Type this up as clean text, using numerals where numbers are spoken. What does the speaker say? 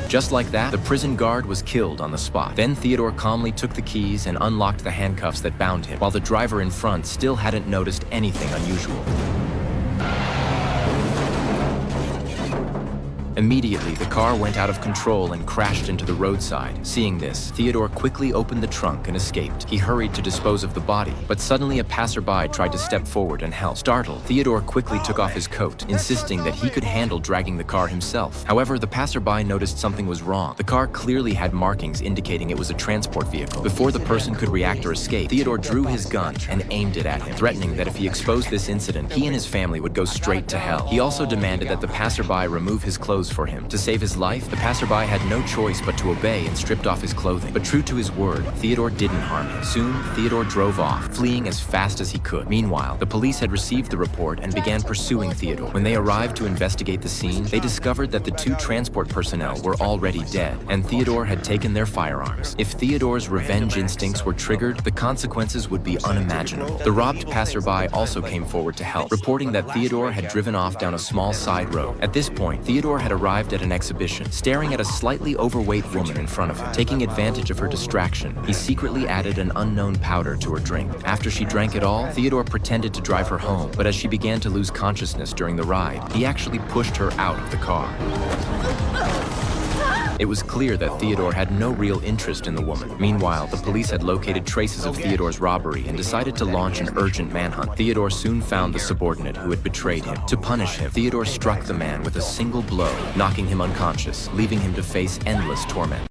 Just like that, the prison guard was killed on the spot. Then Theodore calmly took the keys and unlocked the handcuffs that bound him, while the driver in front still hadn't noticed anything unusual. Immediately, the car went out of control and crashed into the roadside. Seeing this, Theodore quickly opened the trunk and escaped. He hurried to dispose of the body, but suddenly a passerby tried to step forward and help. Startled, Theodore quickly took off his coat, insisting that he could handle dragging the car himself. However, the passerby noticed something was wrong. The car clearly had markings indicating it was a transport vehicle. Before the person could react or escape, Theodore drew his gun and aimed it at him, threatening that if he exposed this incident, he and his family would go straight to hell. He also demanded that the passerby remove his clothes for him. To save his life, the passerby had no choice but to obey and stripped off his clothing. But true to his word, Theodore didn't harm him. Soon, Theodore drove off, fleeing as fast as he could. Meanwhile, the police had received the report and began pursuing Theodore. When they arrived to investigate the scene, they discovered that the two transport personnel were already dead, and Theodore had taken their firearms. If Theodore's revenge instincts were triggered, the consequences would be unimaginable. The robbed passerby also came forward to help, reporting that Theodore had driven off down a small side road. At this point, Theodore had arrived at an exhibition, staring at a slightly overweight woman in front of him. Taking advantage of her distraction, he secretly added an unknown powder to her drink. After she drank it all, Theodore pretended to drive her home, but as she began to lose consciousness during the ride, he actually pushed her out of the car. It was clear that Theodore had no real interest in the woman. Meanwhile, the police had located traces of Theodore's robbery and decided to launch an urgent manhunt. Theodore soon found the subordinate who had betrayed him. To punish him, Theodore struck the man with a single blow, knocking him unconscious, leaving him to face endless torment.